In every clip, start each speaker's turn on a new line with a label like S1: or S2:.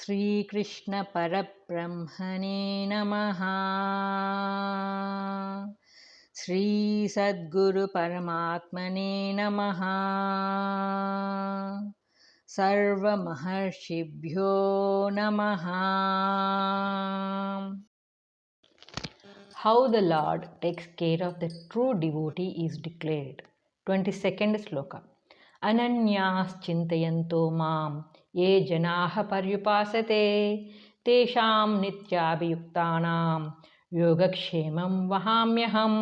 S1: Sri Krishna Parabrahmane Namaha. Sri Sadguru Paramatmane Namaha. Sarva Maharshibhyo Namaha. How the Lord takes care of the true devotee is declared. 22nd sloka. Ananyas chintayanto mam ye janaha paryupasate tesham nityabhiyuktanam yogakshemam vahamyaham.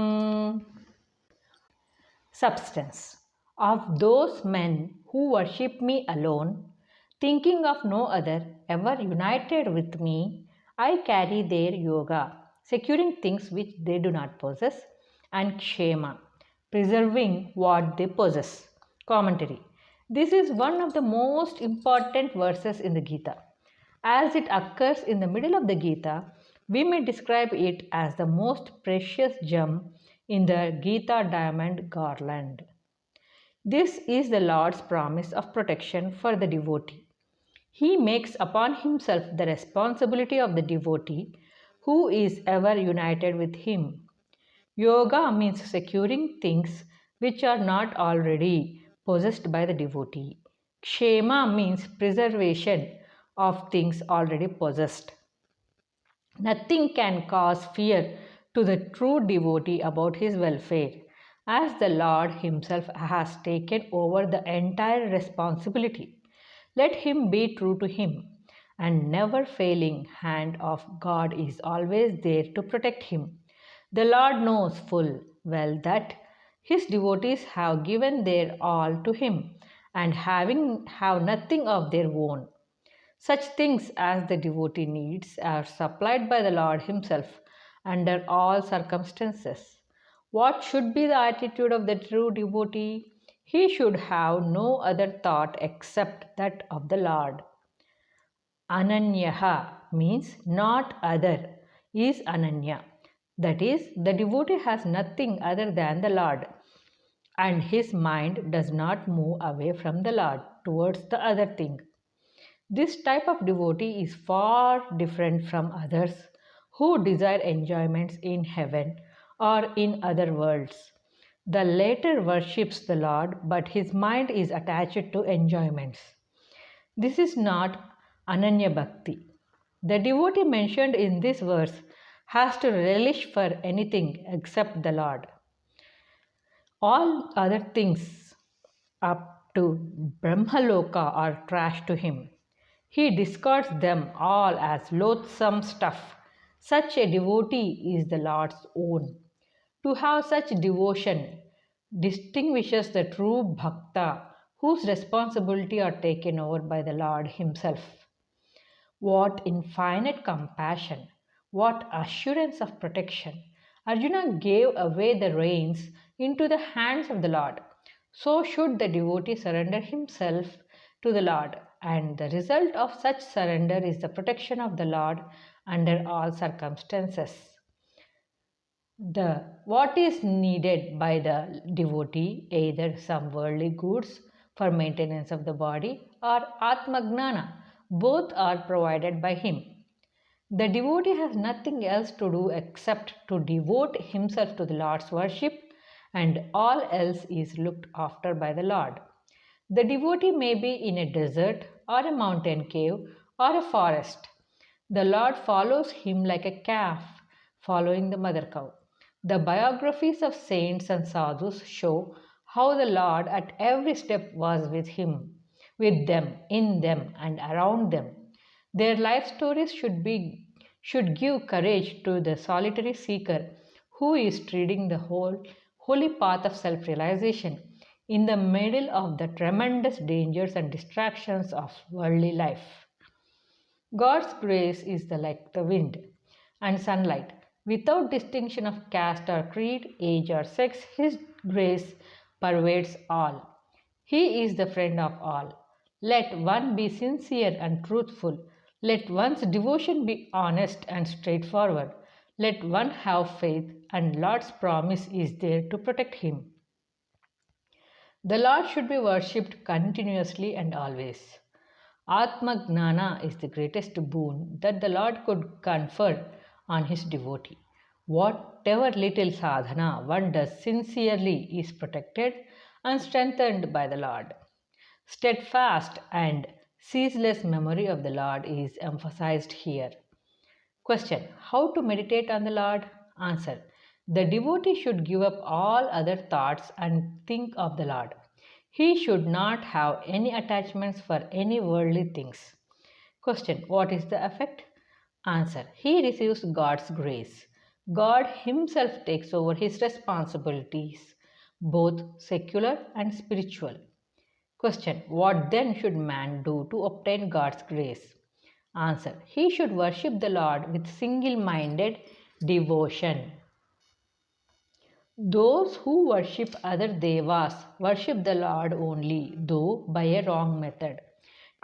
S1: Substance. Of those men who worship me alone, thinking of no other ever united with me, I carry their yoga, securing things which they do not possess, and kshema, preserving what they possess. Commentary. This is one of the most important verses in the Gita. As it occurs in the middle of the Gita, we may describe it as the most precious gem in the Gita diamond garland. This is the Lord's promise of protection for the devotee. He makes upon himself the responsibility of the devotee who is ever united with him. Yoga means securing things which are not already possessed by the devotee. Kshema means preservation of things already possessed. Nothing can cause fear to the true devotee about his welfare, as the Lord Himself has taken over the entire responsibility. Let him be true to Him, and never failing hand of God is always there to protect him. The Lord knows full well that His devotees have given their all to Him and have nothing of their own. Such things as the devotee needs are supplied by the Lord Himself under all circumstances. What should be the attitude of the true devotee? He should have no other thought except that of the Lord. Ananyaha means not other is Ananya. That is, the devotee has nothing other than the Lord, and his mind does not move away from the Lord towards the other thing. This type of devotee is far different from others who desire enjoyments in heaven or in other worlds. The latter worships the Lord, but his mind is attached to enjoyments. This is not Ananya Bhakti. The devotee mentioned in this verse has to relish for anything except the Lord. All other things up to Brahmaloka are trash to him. He discards them all as loathsome stuff. Such a devotee is the Lord's own. To have such devotion distinguishes the true bhakta whose responsibility are taken over by the Lord Himself. What infinite compassion, what assurance of protection. Arjuna gave away the reins into the hands of the Lord. So should the devotee surrender himself to the Lord, and the result of such surrender is the protection of the Lord under all circumstances. What is needed by the devotee, either some worldly goods for maintenance of the body or Atmagnana, both are provided by him. The devotee has nothing else to do except to devote himself to the Lord's worship, and all else is looked after by the Lord. The devotee may be in a desert or a mountain cave or a forest. The Lord follows him like a calf following the mother cow. The biographies of saints and sadhus show how the Lord at every step was with him, with them, in them, and around them. Their life stories should give courage to the solitary seeker who is treading the holy path of self-realization in the middle of the tremendous dangers and distractions of worldly life. God's grace is like the wind and sunlight. Without distinction of caste or creed, age or sex, His grace pervades all. He is the friend of all. Let one be sincere and truthful. Let one's devotion be honest and straightforward. Let one have faith, and Lord's promise is there to protect him. The Lord should be worshipped continuously and always. Atma Gnana is the greatest boon that the Lord could confer on his devotee. Whatever little sadhana one does sincerely is protected and strengthened by the Lord. Steadfast and ceaseless memory of the Lord is emphasized here. Question: how to meditate on the Lord? Answer: the devotee should give up all other thoughts and think of the Lord. He should not have any attachments for any worldly things. Question: what is the effect? Answer: he receives God's grace. God Himself takes over his responsibilities, both secular and spiritual. Question: what then should man do to obtain God's grace? Answer: he should worship the Lord with single minded devotion. Those who worship other devas worship the Lord only, though by a wrong method.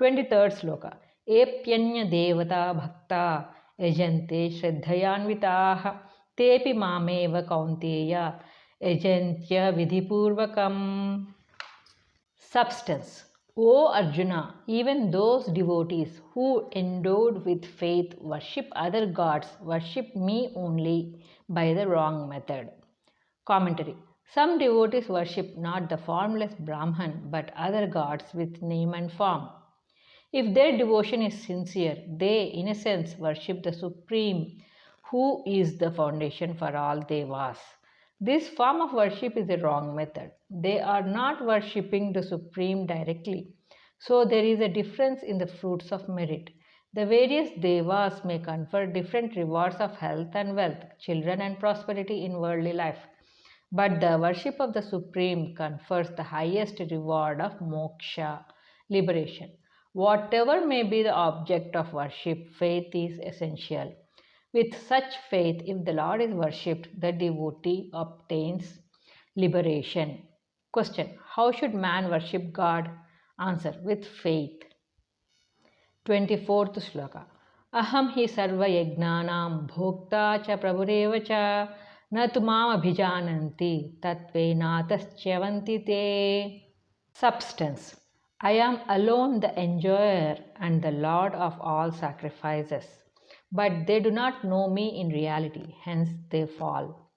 S1: 23rd sloka. Epyanya devata bhakta yajante shraddhayanvitaah tepi mameva kaunteya yajantya vidhipurvakam. Substance. O Arjuna, even those devotees who endowed with faith worship other gods worship me only by the wrong method. Commentary. Some devotees worship not the formless Brahman but other gods with name and form. If their devotion is sincere, they, in a sense, worship the Supreme, who is the foundation for all devas. This form of worship is a wrong method. They are not worshipping the Supreme directly. So there is a difference in the fruits of merit. The various devas may confer different rewards of health and wealth, children and prosperity in worldly life. But the worship of the Supreme confers the highest reward of moksha, liberation. Whatever may be the object of worship, faith is essential. With such faith, if the Lord is worshipped, the devotee obtains liberation. Question: how should man worship God? Answer: with faith. 24th shloka. Aham hi sarva yagnanam bhokta cha prabhureva cha na tu mam abhijananti tatvenataschavanti te. Substance. I am alone the enjoyer and the Lord of all sacrifices, but they do not know me in reality, hence they fall.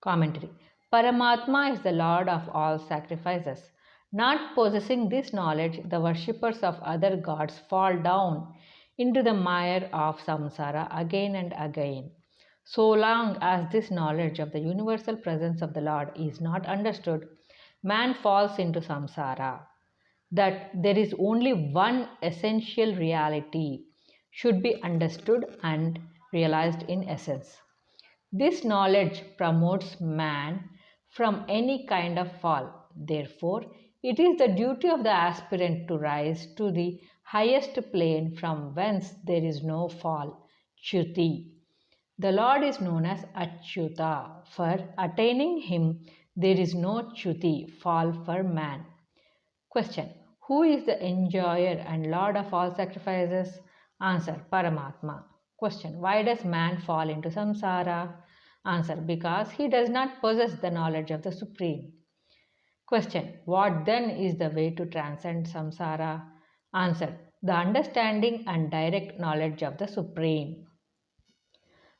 S1: Commentary. Paramatma is the Lord of all sacrifices. Not possessing this knowledge, the worshippers of other gods fall down into the mire of samsara again and again. So long as this knowledge of the universal presence of the Lord is not understood, man falls into samsara. That there is only one essential reality should be understood and realized in essence. This knowledge promotes man from any kind of fall. Therefore, it is the duty of the aspirant to rise to the highest plane from whence there is no fall, Chuti. The Lord is known as Achyuta. For attaining Him, there is no Chuti, fall for man. Question: who is the enjoyer and Lord of all sacrifices? Answer: Paramatma. Question: why does man fall into samsara? Answer: because he does not possess the knowledge of the Supreme. Question: what then is the way to transcend samsara? Answer: the understanding and direct knowledge of the Supreme.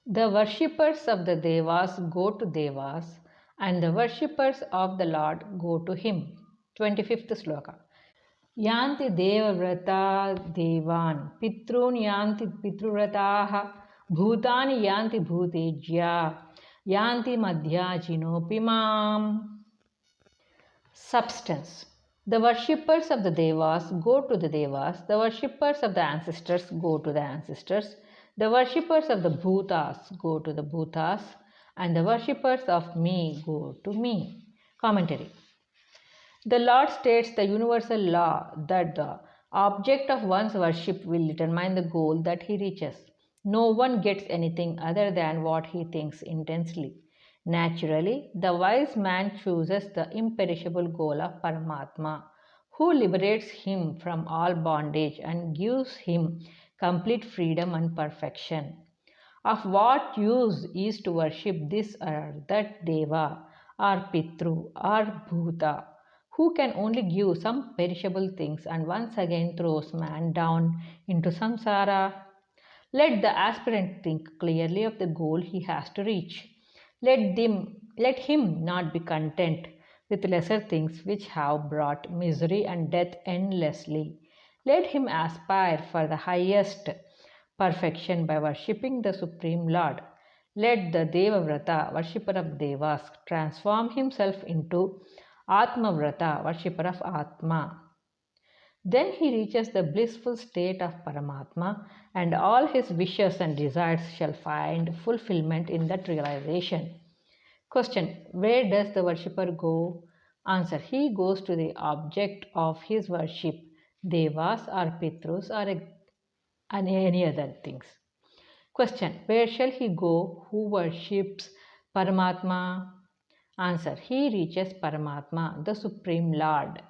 S1: The worshippers of the devas go to devas, and the worshippers of the Lord go to him. 25th sloka. Yanti devavrata devan pitrun yanti pitrurataha bhutani yanti bhutejya yanti madhyajinopimam. Substance. The worshippers of the devas go to the devas, the worshippers of the ancestors go to the ancestors, the worshippers of the bhutas go to the bhutas, and the worshippers of me go to me. Commentary. The Lord states the universal law that the object of one's worship will determine the goal that he reaches. No one gets anything other than what he thinks intensely. Naturally, the wise man chooses the imperishable goal of Paramatma, who liberates him from all bondage and gives him complete freedom and perfection. Of what use is to worship this or that deva or pitru or bhuta, who can only give some perishable things and once again throws man down into samsara. Let the aspirant think clearly of the goal he has to reach. Let him not be content with lesser things which have brought misery and death endlessly. Let him aspire for the highest perfection by worshipping the Supreme Lord. Let the Devavrata, worshipper of Devas, transform himself into Atmavrata, worshipper of Atma. Then he reaches the blissful state of Paramatma, and all his wishes and desires shall find fulfillment in that realization. Question: where does the worshipper go? Answer: he goes to the object of his worship, devas or pitrus or any other things. Question: where shall he go who worships Paramatma? Answer: he reaches Paramatma, the Supreme Lord.